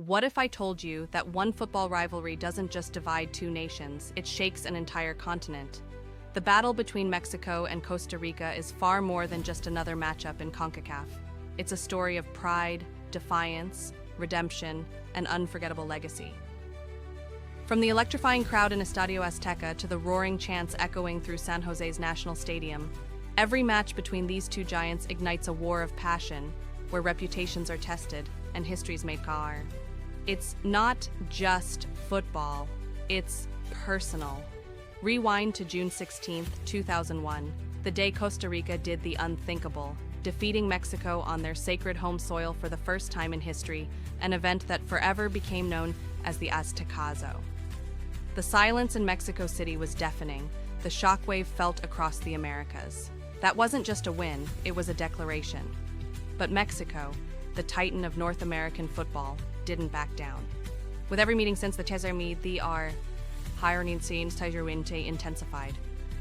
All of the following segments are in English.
What if I told you that one football rivalry doesn't just divide two nations, it shakes an entire continent? The battle between Mexico and Costa Rica is far more than just another matchup in CONCACAF. It's a story of pride, defiance, redemption, and unforgettable legacy. From the electrifying crowd in Estadio Azteca to the roaring chants echoing through San Jose's National Stadium, every match between these two giants ignites a war of passion, where reputations are tested and history's made car. It's not just football, it's personal. Rewind to June 16, 2001, the day Costa Rica did the unthinkable, defeating Mexico on their sacred home soil for the first time in history, an event that forever became known as the Aztecazo. The silence in Mexico City was deafening, the shockwave felt across the Americas. That wasn't just a win, it was a declaration. But Mexico, the titan of North American football, didn't back down. With every meeting since the Tezermi, the hiring scenes intensified.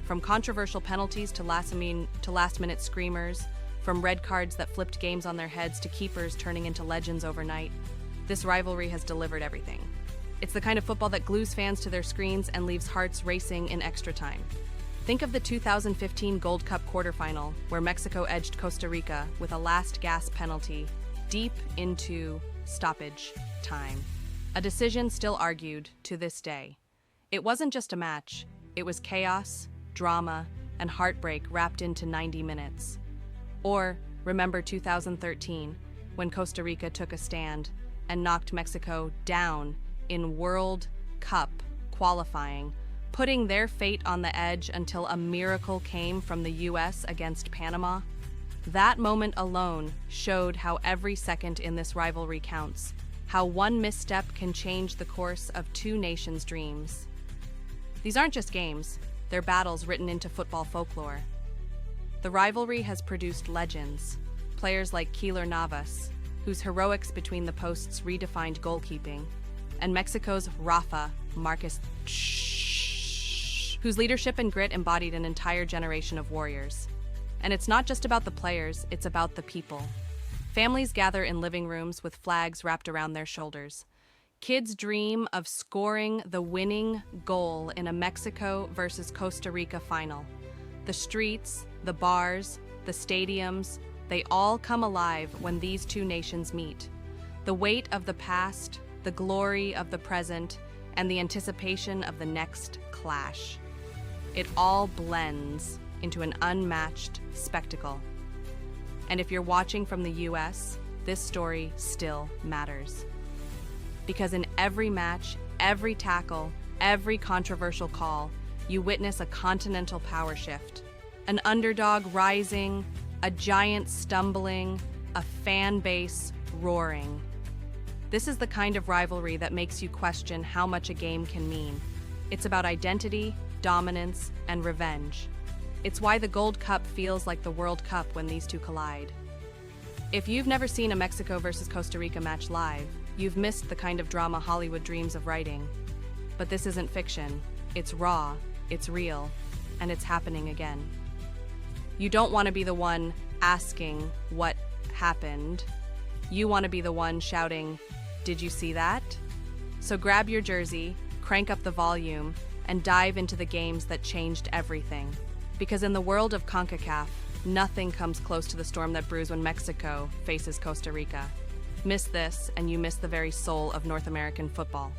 From controversial penalties to last-minute screamers, from red cards that flipped games on their heads to keepers turning into legends overnight, this rivalry has delivered everything. It's the kind of football that glues fans to their screens and leaves hearts racing in extra time. Think of the 2015 Gold Cup quarterfinal, where Mexico edged Costa Rica with a last-gasp penalty deep into stoppage time. A decision still argued to this day. It wasn't just a match, it was chaos, drama, and heartbreak wrapped into 90 minutes. Or remember 2013, when Costa Rica took a stand and knocked Mexico down in World Cup qualifying, putting their fate on the edge until a miracle came from the US against Panama? That moment alone showed how every second in this rivalry counts, how one misstep can change the course of two nations' dreams. These aren't just games, they're battles written into football folklore. The rivalry has produced legends, players like Keylor Navas, whose heroics between the posts redefined goalkeeping, and Mexico's Rafa Marquez, whose leadership and grit embodied an entire generation of warriors. And it's not just about the players, it's about the people. Families gather in living rooms with flags wrapped around their shoulders. Kids dream of scoring the winning goal in a Mexico versus Costa Rica final. The streets, the bars, the stadiums, they all come alive when these two nations meet. The weight of the past, the glory of the present, and the anticipation of the next clash. It all blends into an unmatched spectacle. And if you're watching from the US, this story still matters. Because in every match, every tackle, every controversial call, you witness a continental power shift. An underdog rising, a giant stumbling, a fan base roaring. This is the kind of rivalry that makes you question how much a game can mean. It's about identity, dominance, and revenge. It's why the Gold Cup feels like the World Cup when these two collide. If you've never seen a Mexico versus Costa Rica match live, you've missed the kind of drama Hollywood dreams of writing. But this isn't fiction. It's raw, it's real, and it's happening again. You don't want to be the one asking what happened. You want to be the one shouting, "Did you see that?" So grab your jersey, crank up the volume, and dive into the games that changed everything. Because in the world of CONCACAF, nothing comes close to the storm that brews when Mexico faces Costa Rica. Miss this, and you miss the very soul of North American football.